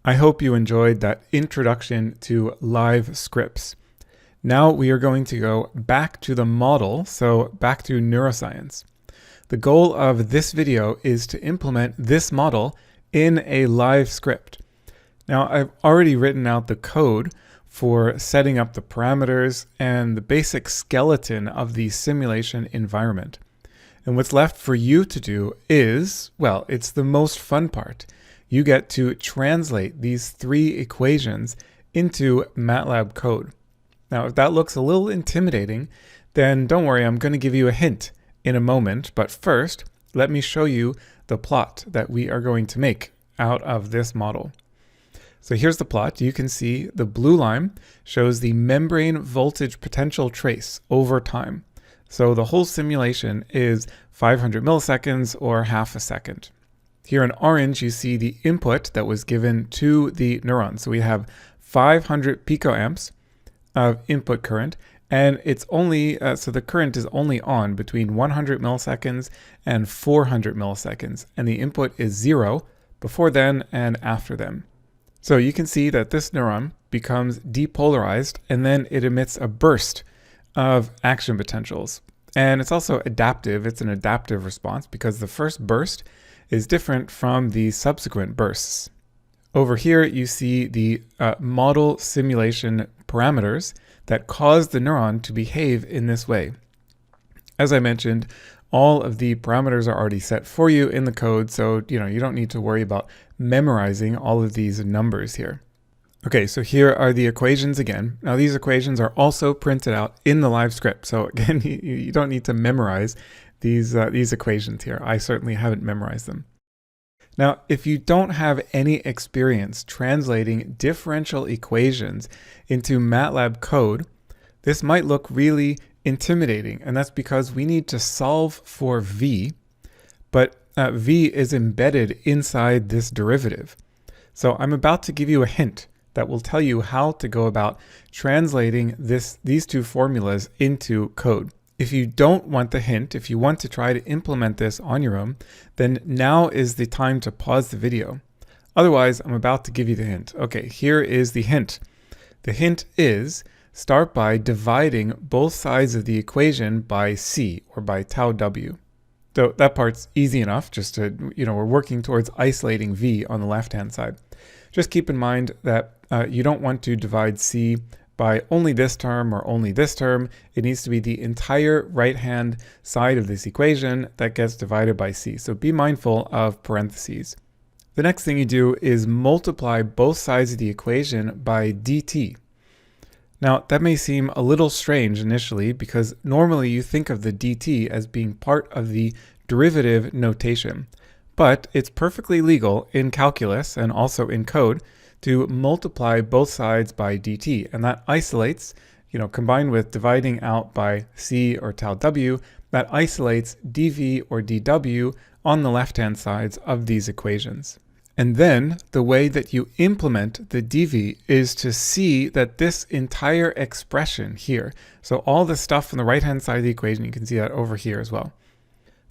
I hope you enjoyed that introduction to live scripts. Now we are going to go back to the model, so back to neuroscience. The goal of this video is to implement this model in a live script. Now I've already written out the code for setting up the parameters and the basic skeleton of the simulation environment. And what's left for you to do is, well, it's the most fun part. You get to translate these three equations into MATLAB code. Now, if that looks a little intimidating, then don't worry, I'm going to give you a hint in a moment. But first, let me show you the plot that we are going to make out of this model. So here's the plot. You can see the blue line shows the membrane voltage potential trace over time. So the whole simulation is 500 milliseconds or half a second. Here in orange, you see the input that was given to the neuron. So we have 500 picoamps of input current, and it's only, so the current is only on between 100 milliseconds and 400 milliseconds, and the input is 0 before then and after them. So you can see that this neuron becomes depolarized, and then it emits a burst of action potentials. And it's also adaptive. It's an adaptive response because the first burst is different from the subsequent bursts. Over here, you see the model simulation parameters that cause the neuron to behave in this way. As I mentioned, all of the parameters are already set for you in the code, so you don't need to worry about memorizing all of these numbers here. Okay, so here are the equations again. Now these equations are also printed out in the live script. So again, you don't need to memorize these equations here. I certainly haven't memorized them. Now, if you don't have any experience translating differential equations into MATLAB code, this might look really intimidating. And that's because we need to solve for v, but v is embedded inside this derivative. So I'm about to give you a hint that will tell you how to go about translating these two formulas into code. If you don't want the hint, if you want to try to implement this on your own, then now is the time to pause the video. Otherwise, I'm about to give you the hint. Okay, here is the hint. The hint is start by dividing both sides of the equation by c, or by tau w. So that part's easy enough, just to, we're working towards isolating v on the left-hand side. Just keep in mind that you don't want to divide c by only this term or only this term. It needs to be the entire right-hand side of this equation that gets divided by c. So be mindful of parentheses. The next thing you do is multiply both sides of the equation by dt. Now, that may seem a little strange initially because normally you think of the dt as being part of the derivative notation. But it's perfectly legal in calculus and also in code to multiply both sides by dt. And that isolates, combined with dividing out by c or tau w, that isolates dv or dw on the left-hand sides of these equations. And then the way that you implement the dv is to see that this entire expression here, so all the stuff on the right-hand side of the equation, you can see that over here as well.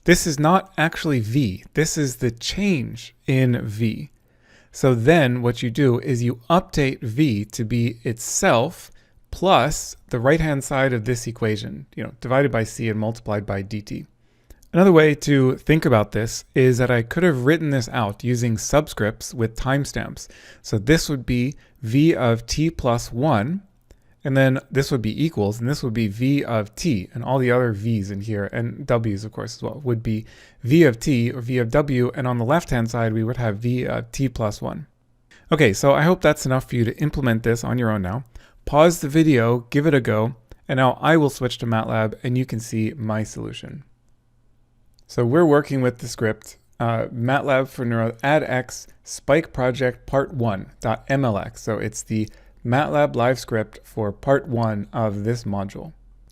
This is not actually v. This is the change in v. So then what you do is you update v to be itself plus the right-hand side of this equation, divided by c and multiplied by dt. Another way to think about this is that I could have written this out using subscripts with timestamps. So this would be v of t plus 1, and then this would be equals, and this would be v of t, and all the other v's in here, and w's of course as well, would be v of t or v of w, and on the left-hand side we would have v of t plus 1. Okay, so I hope that's enough for you to implement this on your own now. Pause the video, give it a go, and now I will switch to MATLAB and you can see my solution. So we're working with the script MATLAB for AdEx Spike Project Part 1.mlx. So it's the MATLAB live script for part 1 of this module.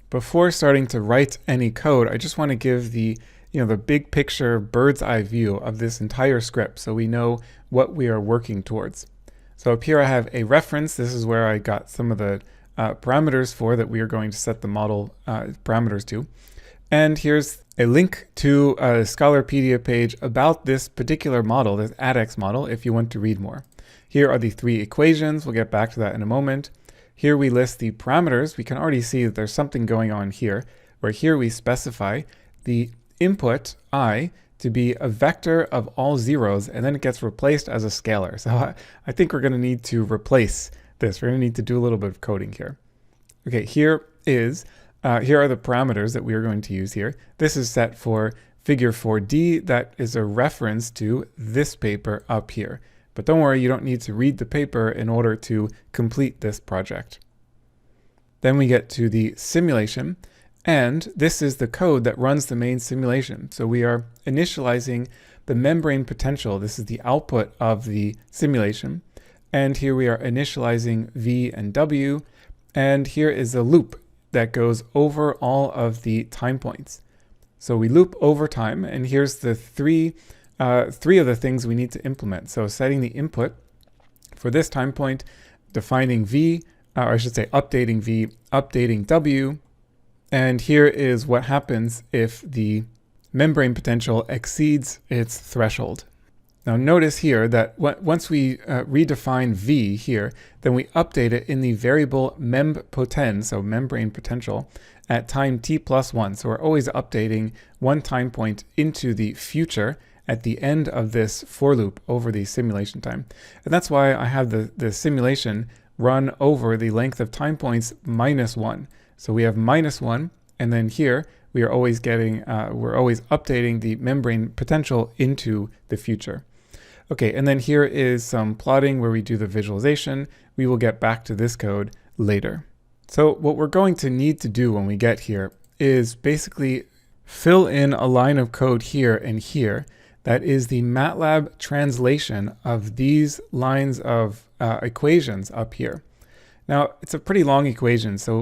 Before starting to write any code, I just want to give the big picture bird's eye view of this entire script so we know what we are working towards. So up here I have a reference. This is where I got some of the parameters for that we are going to set the model parameters to. And here's a link to a Scholarpedia page about this particular model, this AdEx model, if you want to read more. Here are the 3 equations. We'll get back to that in a moment. Here we list the parameters. We can already see that there's something going on here, where here we specify the input I to be a vector of all zeros, and then it gets replaced as a scalar. So I think we're going to need to replace this. We're going to need to do a little bit of coding here. Okay, here are the parameters that we are going to use here. This is set for figure 4D. That is a reference to this paper up here. But don't worry, you don't need to read the paper in order to complete this project. Then we get to the simulation, and this is the code that runs the main simulation. So we are initializing the membrane potential. This is the output of the simulation. And here we are initializing V and W. And here is a loop that goes over all of the time points. So we loop over time, and here's the three of the things we need to implement. So setting the input for this time point, defining V, or I should say updating V, updating W, and here is what happens if the membrane potential exceeds its threshold. Now notice here that once we redefine V here, then we update it in the variable mempoten, so membrane potential, at time t+1. So we're always updating one time point into the future at the end of this for loop over the simulation time. And that's why I have the simulation run over the length of time points -1. So we have -1, and then here we are always getting, we're always updating the membrane potential into the future. Okay, and then here is some plotting where we do the visualization. We will get back to this code later. So what we're going to need to do when we get here is basically fill in a line of code here and here. That is the MATLAB translation of these lines of equations up here. Now, it's a pretty long equation, so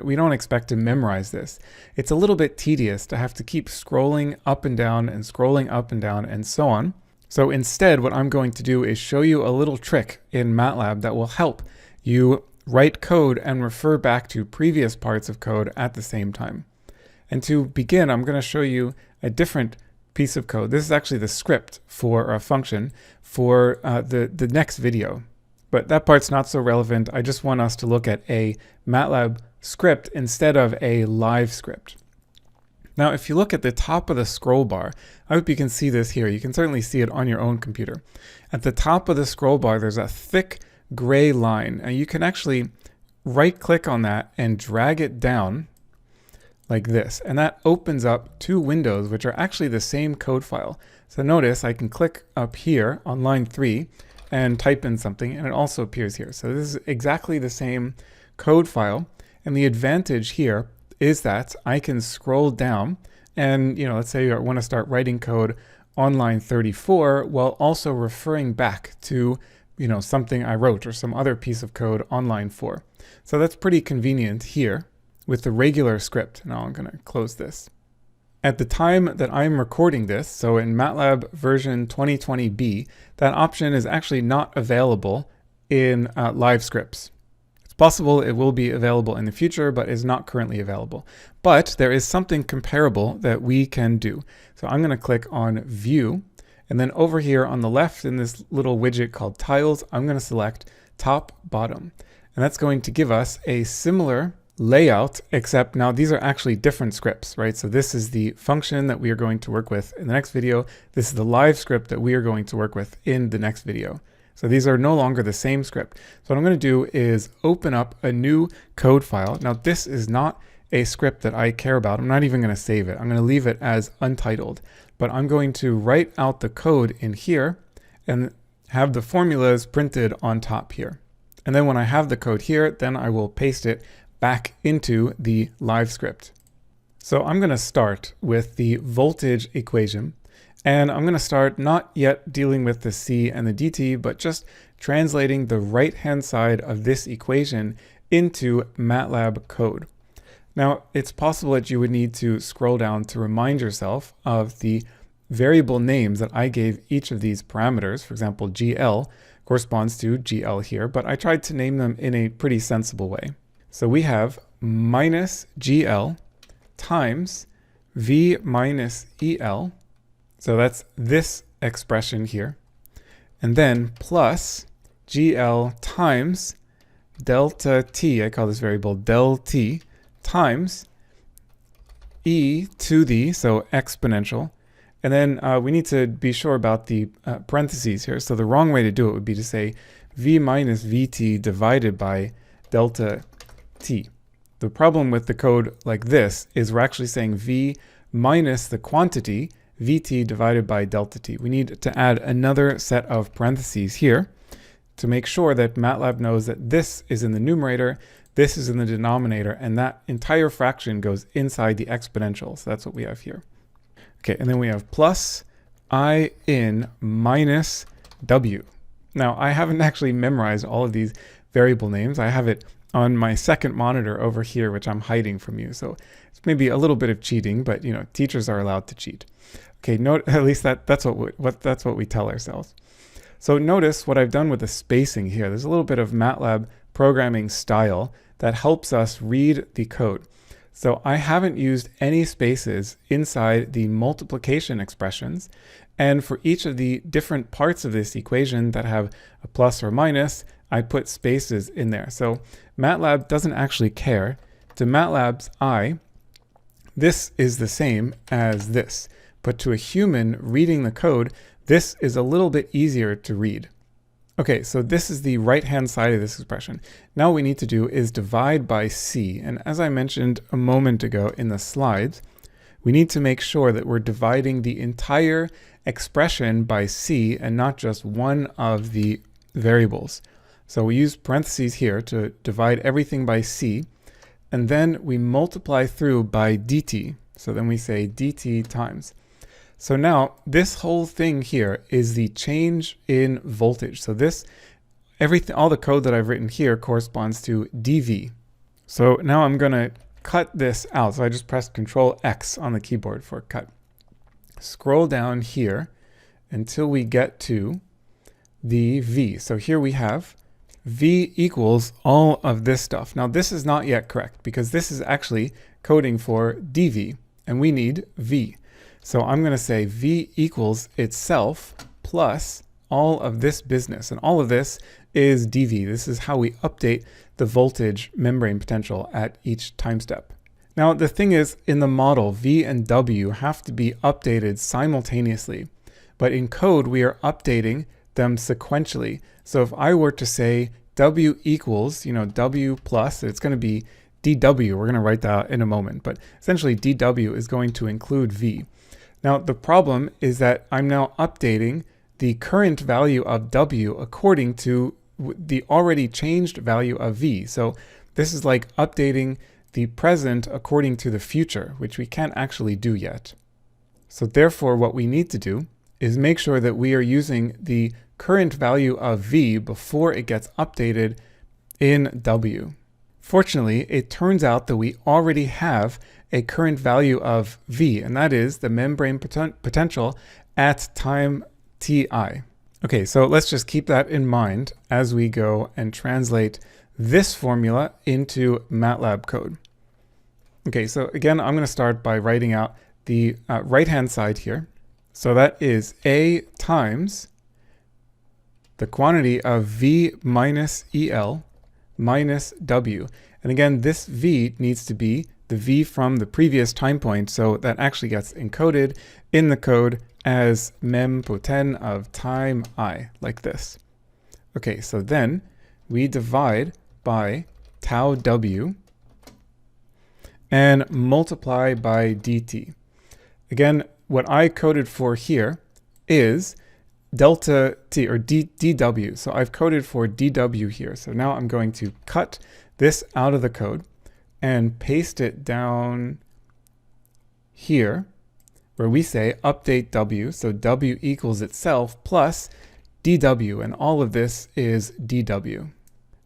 we don't expect to memorize this. It's a little bit tedious to have to keep scrolling up and down and scrolling up and down and so on. So instead, what I'm going to do is show you a little trick in MATLAB that will help you write code and refer back to previous parts of code at the same time. And to begin, I'm going to show you a different piece of code. This is actually the script for a function for the next video. But that part's not so relevant. I just want us to look at a MATLAB script instead of a live script. Now, if you look at the top of the scroll bar, I hope you can see this here. You can certainly see it on your own computer. At the top of the scroll bar, there's a thick gray line, and you can actually right-click on that and drag it down like this. And that opens up 2 windows, which are actually the same code file. So notice I can click up here on line 3 and type in something, and it also appears here. So this is exactly the same code file. And the advantage here is that I can scroll down and, let's say I want to start writing code on line 34 while also referring back to, something I wrote or some other piece of code on line 4. So that's pretty convenient here with the regular script. Now I'm going to close this. At the time that I'm recording this, so in MATLAB version 2020b, that option is actually not available in live scripts. It's possible it will be available in the future, but is not currently available. But there is something comparable that we can do. So I'm going to click on View, and then over here on the left in this little widget called Tiles, I'm going to select Top Bottom. And that's going to give us a similar layout, except now these are actually different scripts, right? So this is the function that we are going to work with in the next video. This is the live script that we are going to work with in the next video. So these are no longer the same script. So what I'm going to do is open up a new code file. Now this is not a script that I care about. I'm not even going to save it. I'm going to leave it as untitled, but I'm going to write out the code in here and have the formulas printed on top here. And then when I have the code here, then I will paste it back into the live script. So I'm going to start with the voltage equation, and I'm going to start not yet dealing with the C and the dt, but just translating the right-hand side of this equation into MATLAB code. Now, it's possible that you would need to scroll down to remind yourself of the variable names that I gave each of these parameters. For example, GL corresponds to GL here, but I tried to name them in a pretty sensible way. So we have minus GL times V minus EL, so that's this expression here, and then plus GL times delta t, I call this variable del t, times e to the, so exponential, and then we need to be sure about the parentheses here. So the wrong way to do it would be to say v minus vt divided by delta t. The problem with the code like this is we're actually saying v minus the quantity vt divided by delta t. We need to add another set of parentheses here to make sure that MATLAB knows that this is in the numerator, this is in the denominator, and that entire fraction goes inside the exponential. So that's what we have here. Okay, and then we have plus I in minus w. Now, I haven't actually memorized all of these variable names. I have it on my second monitor over here, which I'm hiding from you. So it's maybe a little bit of cheating, but you know, teachers are allowed to cheat. Okay, note at least that's what we tell ourselves. So notice what I've done with the spacing here. There's a little bit of MATLAB programming style that helps us read the code. So I haven't used any spaces inside the multiplication expressions. And for each of the different parts of this equation that have a plus or minus, I put spaces in there. So MATLAB doesn't actually care. To MATLAB's eye, this is the same as this. But to a human reading the code, this is a little bit easier to read. Okay, so this is the right-hand side of this expression. Now what we need to do is divide by c. And as I mentioned a moment ago in the slides, we need to make sure that we're dividing the entire expression by c and not just one of the variables. So we use parentheses here to divide everything by c, and then we multiply through by dt. So then we say dt times. So now this whole thing here is the change in voltage. So this, all the code that I've written here corresponds to dV. So now I'm going to cut this out. So I just pressed Control X on the keyboard for cut. Scroll down here until we get to the V. So here we have V equals all of this stuff. Now this is not yet correct because this is actually coding for dV and we need V. So I'm going to say V equals itself plus all of this business. And all of this is dV. This is how we update the voltage membrane potential at each time step. Now the thing is, in the model, V and W have to be updated simultaneously. But in code, we are updating them sequentially. So if I were to say W equals, W plus, it's going to be dW. We're going to write that in a moment. But essentially, dW is going to include V. Now, the problem is that I'm now updating the current value of W according to the already changed value of V. So this is like updating the present according to the future, which we can't actually do yet. So therefore, what we need to do is make sure that we are using the current value of V before it gets updated in W. Fortunately, it turns out that we already have a current value of V, and that is the membrane potential at time ti. Okay, so let's just keep that in mind as we go and translate this formula into MATLAB code. Okay, so again, I'm going to start by writing out the right-hand side here. So that is A times the quantity of V minus EL minus W. And again, this V needs to be the V from the previous time point, so that actually gets encoded in the code as mempoten of time I, like this. Okay, so then we divide by tau W and multiply by dt. Again, what I coded for here is delta t, or dw. So I've coded for dw here. So now I'm going to cut this out of the code and paste it down here where we say update w. So w equals itself plus dw, and all of this is dw.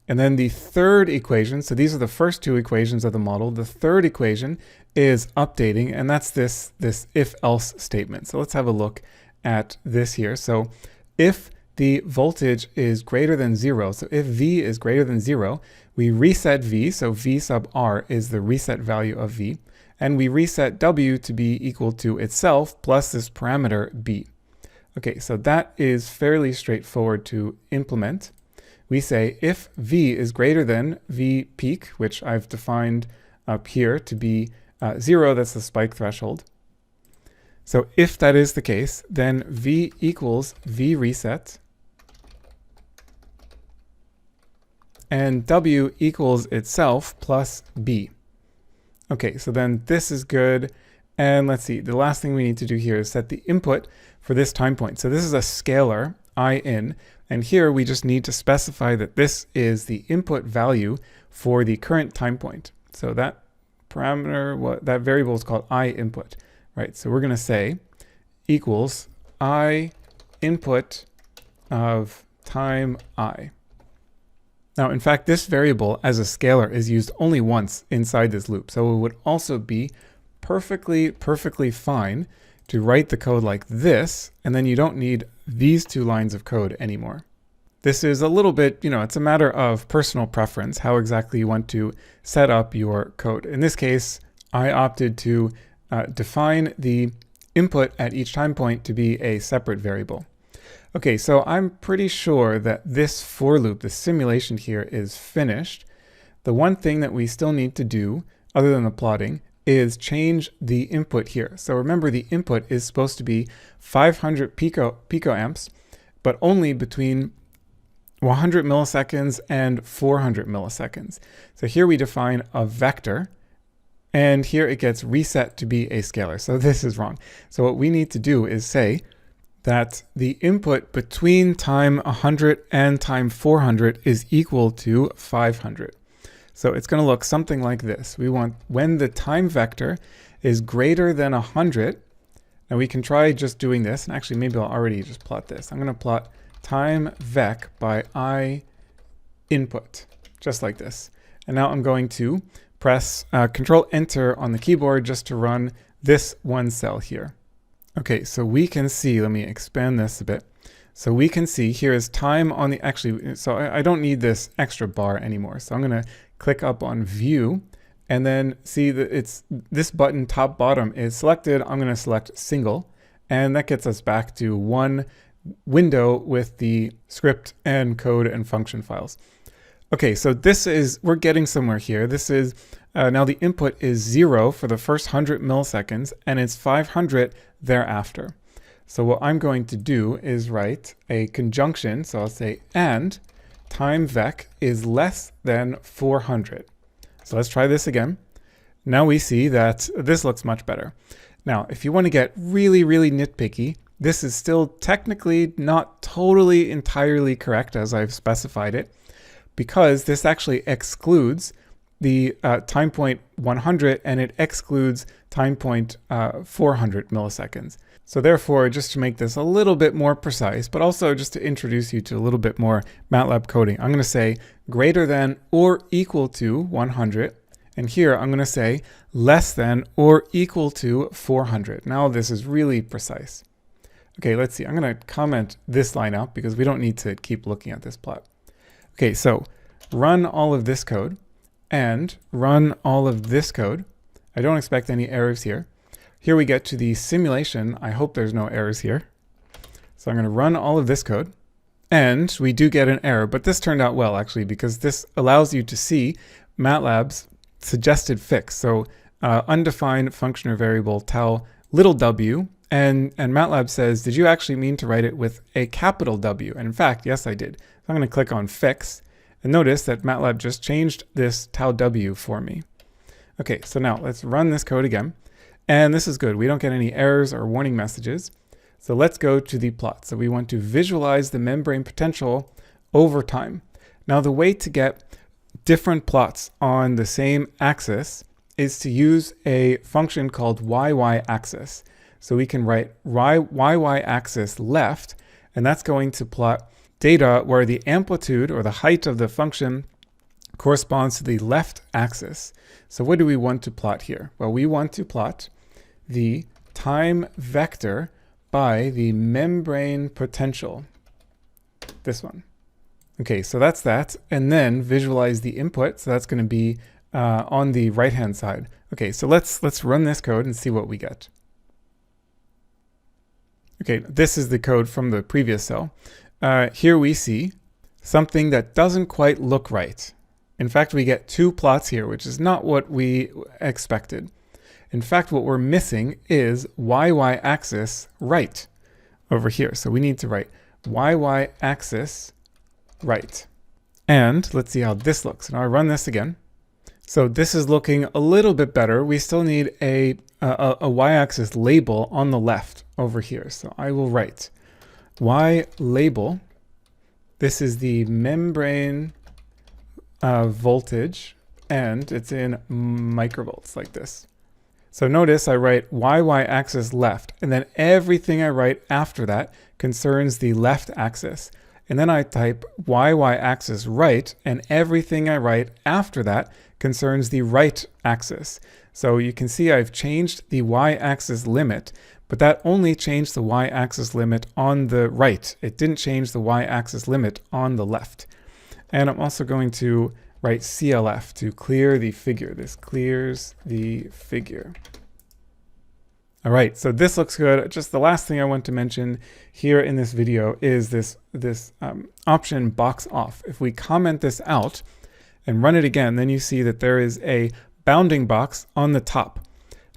And then the third equation, so these are the first two equations of the model. The third equation is updating, and that's this if-else statement. So let's have a look at this here. So if the voltage is greater than 0, so if V is greater than 0, we reset V, so V sub R is the reset value of V, and we reset w to be equal to itself plus this parameter b. Okay, so that is fairly straightforward to implement. We say if v is greater than v peak, which I've defined up here to be 0, that's the spike threshold. So if that is the case, then v equals v reset, and w equals itself plus b. Okay, so then this is good. And let's see, the last thing we need to do here is set the input for this time point. So this is a scalar, I in, and here we just need to specify that this is the input value for the current time point. So that parameter, that variable is called I input, right? So we're going to say equals I input of time I. Now, in fact, this variable as a scalar is used only once inside this loop. So it would also be perfectly fine to write the code like this, and then you don't need these two lines of code anymore. This is a little bit, it's a matter of personal preference, how exactly you want to set up your code. In this case, I opted to define the input at each time point to be a separate variable. Okay, so I'm pretty sure that this for loop, the simulation here, is finished. The one thing that we still need to do, other than the plotting, is change the input here. So remember, the input is supposed to be 500 picoamps, but only between 100 milliseconds and 400 milliseconds. So here we define a vector, and here it gets reset to be a scalar. So this is wrong. So what we need to do is say that the input between time 100 and time 400 is equal to 500. So it's going to look something like this. We want when the time vector is greater than 100, and we can try just doing this, and actually maybe I'll already just plot this. I'm going to plot time vec by I input, just like this. And now I'm going to press Control Enter on the keyboard just to run this one cell here. Okay, so we can see, let me expand this a bit. So we can see here is time on the, so I don't need this extra bar anymore. So I'm going to click up on View, and then see that it's this button top bottom is selected. I'm going to select single, and that gets us back to one window with the script and code and function files. Okay, so this is, we're getting somewhere here. This is, now the input is 0 for the first 100 milliseconds, and it's 500 thereafter. So what I'm going to do is write a conjunction. So I'll say and time vec is less than 400. So let's try this again. Now we see that this looks much better. Now, if you want to get really nitpicky, this is still technically not totally entirely correct as I've specified it, because this actually excludes the time point 100 and it excludes time point 400 milliseconds. So therefore, just to make this a little bit more precise, but also just to introduce you to a little bit more MATLAB coding, I'm going to say greater than or equal to 100. And here I'm going to say less than or equal to 400. Now this is really precise. Okay, let's see. I'm going to comment this line out because we don't need to keep looking at this plot. Okay, so run all of this code and run all of this code. I don't expect any errors here. Here we get to the simulation. I hope there's no errors here. So I'm going to run all of this code, and we do get an error, but this turned out well actually, because this allows you to see MATLAB's suggested fix. So undefined function or variable tau little w, and MATLAB says, did you actually mean to write it with a capital W? And in fact, yes, I did. So I'm going to click on fix, and notice that MATLAB just changed this tau w for me. Okay, so now let's run this code again. And this is good. We don't get any errors or warning messages. So let's go to the plot. So we want to visualize the membrane potential over time. Now the way to get different plots on the same axis is to use a function called y-axis. So we can write y-axis left, and that's going to plot data where the amplitude or the height of the function corresponds to the left axis. So what do we want to plot here? Well, we want to plot the time vector by the membrane potential, this one. Okay, so that's that, and then visualize the input. So that's going to be on the right-hand side. Okay, so let's run this code and see what we get. Okay, this is the code from the previous cell. Here we see something that doesn't quite look right. In fact, we get two plots here, which is not what we expected. In fact, what we're missing is y-axis right over here. So we need to write y-axis right. And let's see how this looks. Now I run this again. So this is looking a little bit better. We still need a y-axis label on the left over here. So I will write y label. This is the membrane voltage, and it's in microvolts like this. So notice I write y-axis left, and then everything I write after that concerns the left axis. And then I type y-axis right, and everything I write after that concerns the right axis. So you can see I've changed the y-axis limit, but that only changed the y-axis limit on the right. It didn't change the y-axis limit on the left. And I'm also going to write CLF to clear the figure. This clears the figure. All right, so this looks good. Just the last thing I want to mention here in this video is this option box off. If we comment this out and run it again, then you see that there is a bounding box on the top.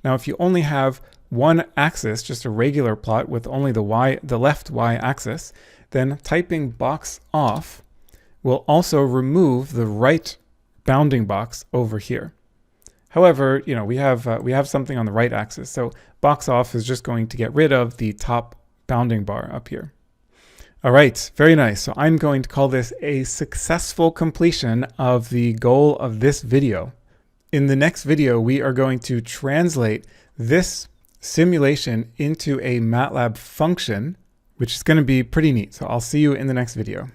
Now, if you only have one axis, just a regular plot with only the left y-axis, then typing box off will also remove the right bounding box over here. However, you know, we have something on the right axis, so box off is just going to get rid of the top bounding bar up here. All right, very nice. So I'm going to call this a successful completion of the goal of this video. In the next video, we are going to translate this simulation into a MATLAB function, which is going to be pretty neat. So I'll see you in the next video.